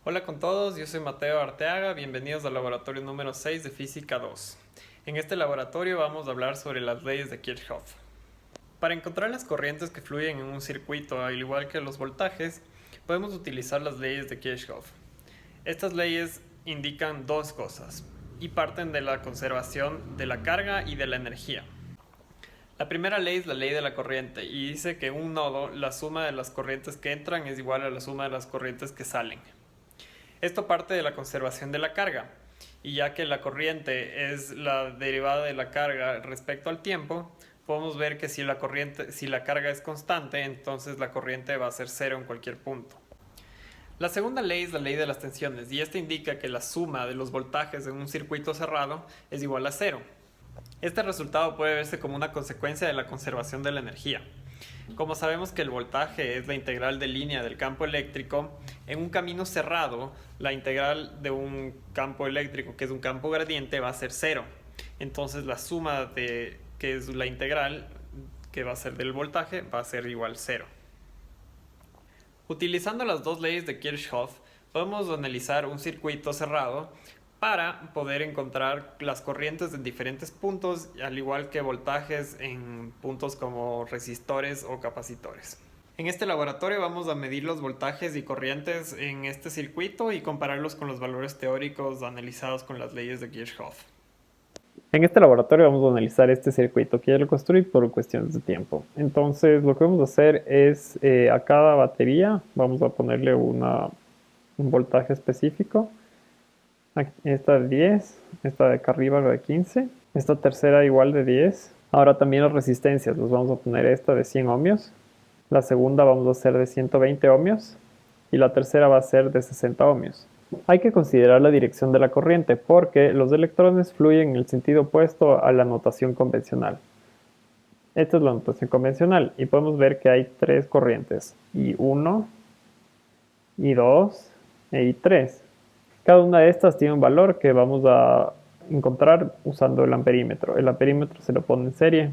Hola con todos, yo soy Mateo Arteaga, bienvenidos al laboratorio número 6 de Física 2. En este laboratorio vamos a hablar sobre las leyes de Kirchhoff. Para encontrar las corrientes que fluyen en un circuito, al igual que los voltajes, podemos utilizar las leyes de Kirchhoff. Estas leyes indican dos cosas y parten de la conservación de la carga y de la energía. La primera ley es la ley de la corriente y dice que en un nodo la suma de las corrientes que entran es igual a la suma de las corrientes que salen. Esto parte de la conservación de la carga, y ya que la corriente es la derivada de la carga respecto al tiempo, podemos ver que si la carga es constante, entonces la corriente va a ser cero en cualquier punto. La segunda ley es la ley de las tensiones, y esta indica que la suma de los voltajes en un circuito cerrado es igual a cero. Este resultado puede verse como una consecuencia de la conservación de la energía. Como sabemos que el voltaje es la integral de línea del campo eléctrico, en un camino cerrado, la integral de un campo eléctrico, que es un campo gradiente, va a ser cero. Entonces la suma que es la integral, que va a ser del voltaje, va a ser igual a cero. Utilizando las dos leyes de Kirchhoff, podemos analizar un circuito cerrado para poder encontrar las corrientes en diferentes puntos, al igual que voltajes en puntos como resistores o capacitores. En este laboratorio vamos a medir los voltajes y corrientes en este circuito y compararlos con los valores teóricos analizados con las leyes de Kirchhoff. En este laboratorio vamos a analizar este circuito que ya lo construí por cuestiones de tiempo. Entonces lo que vamos a hacer es a cada batería vamos a ponerle un voltaje específico. Esta de 10, esta de acá arriba de 15, esta tercera igual de 10. Ahora también las resistencias, los vamos a poner esta de 100 ohmios, la segunda vamos a hacer de 120 ohmios y la tercera va a ser de 60 ohmios. Hay que considerar la dirección de la corriente porque los electrones fluyen en el sentido opuesto a la notación convencional. Esta es la notación convencional y podemos ver que hay tres corrientes, I1, I2 e I3. Cada una de estas tiene un valor que vamos a encontrar usando el amperímetro. El amperímetro se lo pone en serie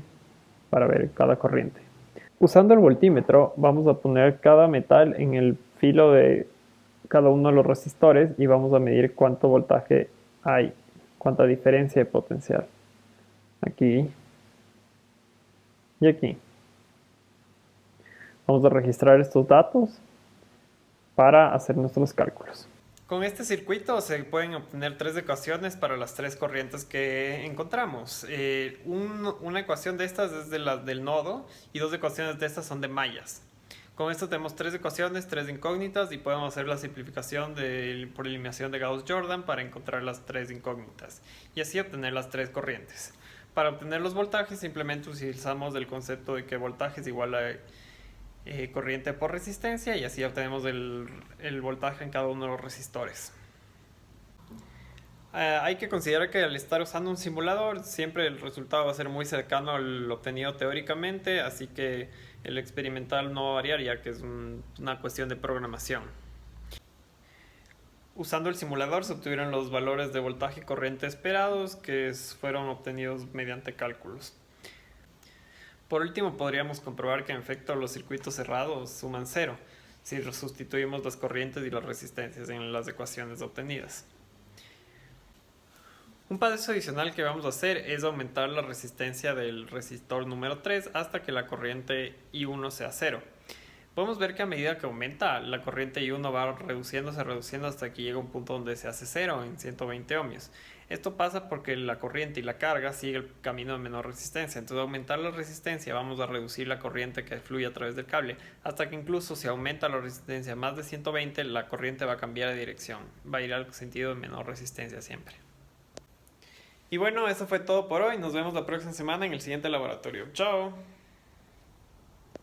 para ver cada corriente. Usando el voltímetro vamos a poner cada metal en el filo de cada uno de los resistores y vamos a medir cuánto voltaje hay, cuánta diferencia de potencial. Aquí y aquí. Vamos a registrar estos datos para hacer nuestros cálculos. Con este circuito se pueden obtener tres ecuaciones para las tres corrientes que encontramos. Una ecuación de estas es del nodo y dos ecuaciones de estas son de mallas. Con esto tenemos tres ecuaciones, tres incógnitas y podemos hacer la simplificación por eliminación de Gauss-Jordan para encontrar las tres incógnitas y así obtener las tres corrientes. Para obtener los voltajes simplemente utilizamos el concepto de que voltaje es igual a corriente por resistencia y así obtenemos el voltaje en cada uno de los resistores. Hay que considerar que al estar usando un simulador siempre el resultado va a ser muy cercano al obtenido teóricamente, así que el experimental no va a variar ya que es una cuestión de programación. Usando el simulador se obtuvieron los valores de voltaje y corriente esperados que fueron obtenidos mediante cálculos. Por último, podríamos comprobar que en efecto los circuitos cerrados suman cero si sustituimos las corrientes y las resistencias en las ecuaciones obtenidas. Un paso adicional que vamos a hacer es aumentar la resistencia del resistor número 3 hasta que la corriente I1 sea cero. Podemos ver que a medida que aumenta, la corriente I1 va reduciéndose hasta que llega a un punto donde se hace cero en 120 ohmios. Esto pasa porque la corriente y la carga siguen el camino de menor resistencia. Entonces, al aumentar la resistencia, vamos a reducir la corriente que fluye a través del cable, hasta que incluso si aumenta la resistencia más de 120, la corriente va a cambiar de dirección. Va a ir al sentido de menor resistencia siempre. Y bueno, eso fue todo por hoy. Nos vemos la próxima semana en el siguiente laboratorio. ¡Chao!